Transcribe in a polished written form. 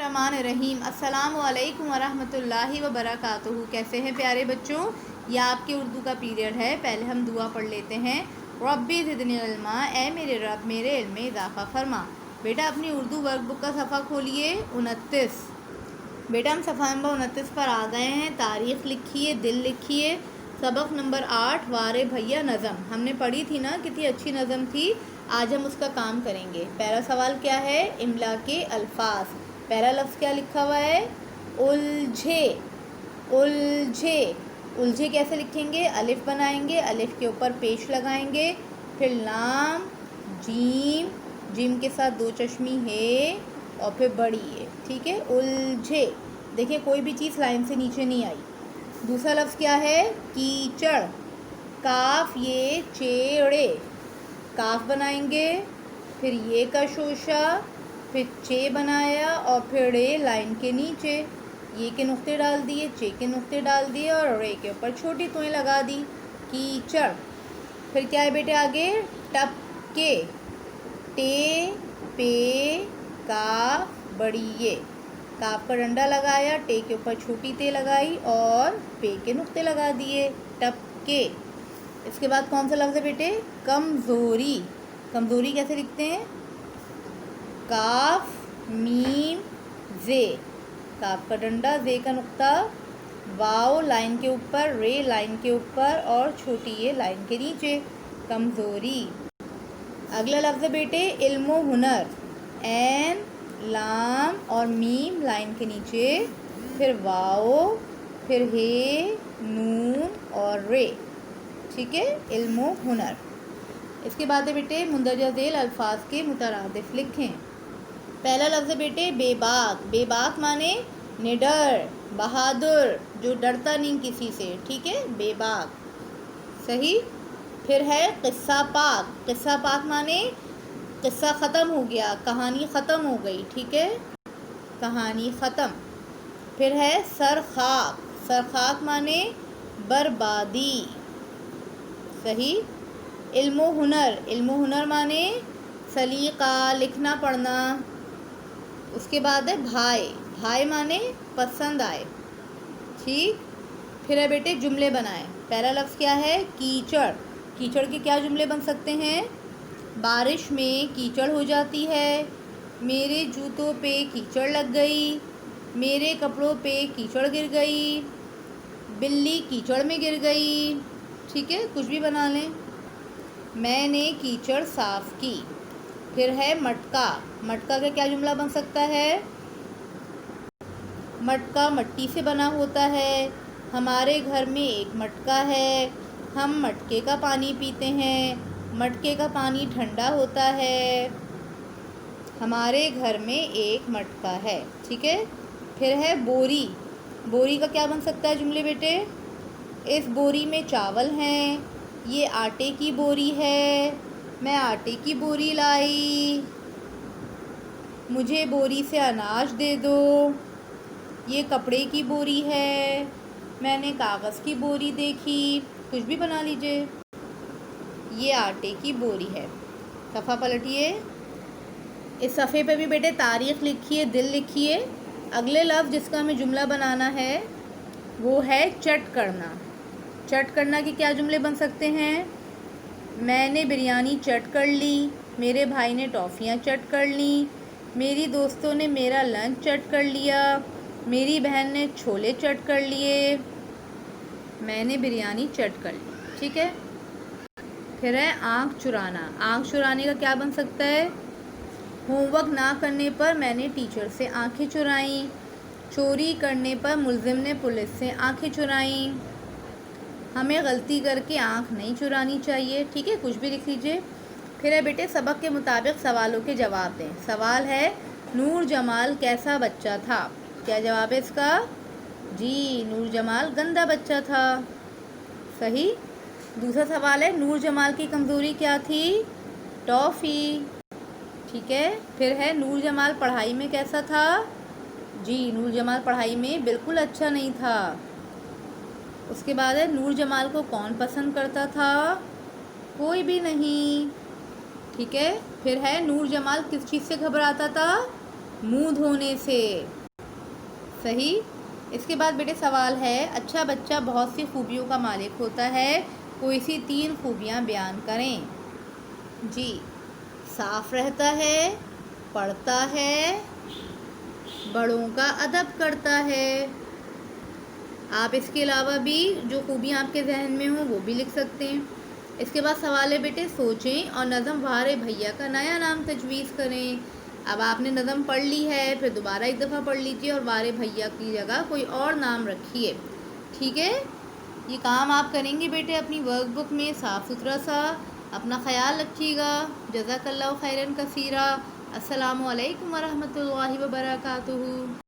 बिस्मिल्लाहिर्रहमानिर्रहीम। अस्सलामु अलैकुम वरहमतुल्लाहि वबरकातुहू। कैसे हैं प्यारे बच्चों? यह आपके उर्दू का पीरियड है। पहले हम दुआ पढ़ लेते हैं। रब्बी ज़िदनी इल्मा, ए मेरे रब मेरे इल्म में इजाफ़ा फरमा। बेटा अपनी उर्दू वर्कबुक का सफ़ा खोलिए 29। बेटा हम सफ़ा नंबर 29 पर आ गए हैं। तारीख़ लिखिए, दिल लिखिए। सबक नंबर 8 वारे भैया नज़म हमने पढ़ी थी ना, कितनी अच्छी नज़म थी। आज हम उसका काम करेंगे। पहला सवाल क्या है? इमला के अल्फाज। पहला लफ्ज़ क्या लिखा हुआ है? उलझे। उलझे। उलझे कैसे लिखेंगे? अलिफ बनाएंगे, अलिफ के ऊपर पेश लगाएंगे, फिर लाम, जीम, जीम के साथ दो चश्मी है और फिर बड़ी है। ठीक है, उलझे। देखिए कोई भी चीज़ लाइन से नीचे नहीं आई। दूसरा लफ्ज़ क्या है? कीचड़। काफ ये चेड़े। काफ बनाएंगे, फिर ये का शोशा, फिर चे बनाया और फिर रे लाइन के नीचे, ये के नुक्ते डाल दिए, चे के नुक्ते डाल दिए और रे के ऊपर छोटी तोएं लगा दी। कीचड़। फिर क्या है बेटे आगे? टपके। टे पे काफ बड़ी ये। काफ का डंडा लगाया, टे के ऊपर छोटी ते लगाई और पे के नुक्ते लगा दिए। टपके। इसके बाद कौन सा लफ्ज़ है बेटे? कमज़ोरी। कमज़ोरी कैसे लिखते हैं? काफ मीम जे। काफ का डंडा, जे का नुक्ता, वाव लाइन के ऊपर, रे लाइन के ऊपर और छोटी ये लाइन के नीचे। कमज़ोरी। अगला लफ्ज़ है बेटे इल्मो हुनर। एन, लाम और मीम लाइन के नीचे, फिर वाव, फिर हे, नून और रे। ठीक है, इल्मो हुनर। इसके बाद है बेटे मुंदरजा झेल अल्फाज के मुतरादिफ लिखें। पहला लफ्ज़ है बेटे बेबाक। बेबाक माने निडर, बहादुर, जो डरता नहीं किसी से। ठीक है, बेबाक। सही। फिर है किस्सा पाक। किस्सा पाक माने किस्सा ख़त्म हो गया, कहानी ख़त्म हो गई। ठीक है, कहानी ख़त्म। फिर है सरखाक। सरखाक माने बर्बादी। सही। इल्मो हुनर। इल्मो हुनर माने सलीका, लिखना पढ़ना। उसके बाद है भाई। भाई माने पसंद आए। ठीक। फिर है बेटे जुमले बनाए। पहला लफ्ज़ क्या है? कीचड़। कीचड़ के क्या जुमले बन सकते हैं? बारिश में कीचड़ हो जाती है, मेरे जूतों पे कीचड़ लग गई, मेरे कपड़ों पे कीचड़ गिर गई, बिल्ली कीचड़ में गिर गई। ठीक है, कुछ भी बना लें। मैंने कीचड़ साफ़ की। फिर है मटका। मटका का क्या जुमला बन सकता है? मटका मट्टी से बना होता है, हमारे घर में एक मटका है, हम मटके का पानी पीते हैं, मटके का पानी ठंडा होता है, हमारे घर में एक मटका है। ठीक है। फिर है बोरी। बोरी का क्या बन सकता है जुमले बेटे? इस बोरी में चावल हैं, ये आटे की बोरी है, मैं आटे की बोरी लाई, मुझे बोरी से अनाज दे दो, ये कपड़े की बोरी है, मैंने कागज़ की बोरी देखी। कुछ भी बना लीजिए। ये आटे की बोरी है। सफ़ा पलटिए। इस सफ़े पे भी बेटे तारीख़ लिखिए, दिल लिखिए। अगले लफ्ज़ जिसका हमें जुमला बनाना है वो है चट करना। चट करना के क्या जुमले बन सकते हैं? मैंने बिरयानी चट कर ली, मेरे भाई ने टॉफ़ियाँ चट कर ली, मेरी दोस्तों ने मेरा लंच चट कर लिया, मेरी बहन ने छोले चट कर लिए, मैंने बिरयानी चट कर ली। ठीक है। फिर है आँख चुराना। आँख चुराने का क्या बन सकता है? होमवर्क ना करने पर मैंने टीचर से आँखें चुराईं, चोरी करने पर मुल्ज़िम ने पुलिस से आँखें चुराईं, हमें गलती करके आँख नहीं चुरानी चाहिए। ठीक है, कुछ भी लिख लीजिए। फिर है बेटे सबक के मुताबिक सवालों के जवाब दें। सवाल है नूर जमाल कैसा बच्चा था? क्या जवाब है इसका? जी, नूर जमाल गंदा बच्चा था। सही। दूसरा सवाल है नूर जमाल की कमज़ोरी क्या थी? टॉफ़ी। ठीक है। फिर है नूर जमाल पढ़ाई में कैसा था? जी, नूर जमाल पढ़ाई में बिल्कुल अच्छा नहीं था। उसके बाद है नूर जमाल को कौन पसंद करता था? कोई भी नहीं। ठीक है। फिर है नूर जमाल किस चीज़ से घबराता था? मुंह धोने से। सही। इसके बाद बेटे सवाल है, अच्छा बच्चा बहुत सी खूबियों का मालिक होता है, कोई सी 3 खूबियाँ बयान करें। जी, साफ रहता है, पढ़ता है, बड़ों का अदब करता है। आप इसके अलावा भी जो खूबियाँ आपके जहन में हो वो भी लिख सकते हैं। इसके बाद सवाल है बेटे, सोचें और नज़म वारे भैया का नया नाम तजवीज़ करें। अब आपने नज़म पढ़ ली है, फिर दोबारा एक दफ़ा पढ़ लीजिए और वारे भैया की जगह कोई और नाम रखिए। ठीक है, ये काम आप करेंगे बेटे अपनी वर्कबुक में साफ़ सुथरा सा। अपना ख्याल रखिएगा। जज़ाकल्लाहु खैरन कसीरा। अस्सलामु अलैकुम वरहमतुल्लाहि वबरकातुहू।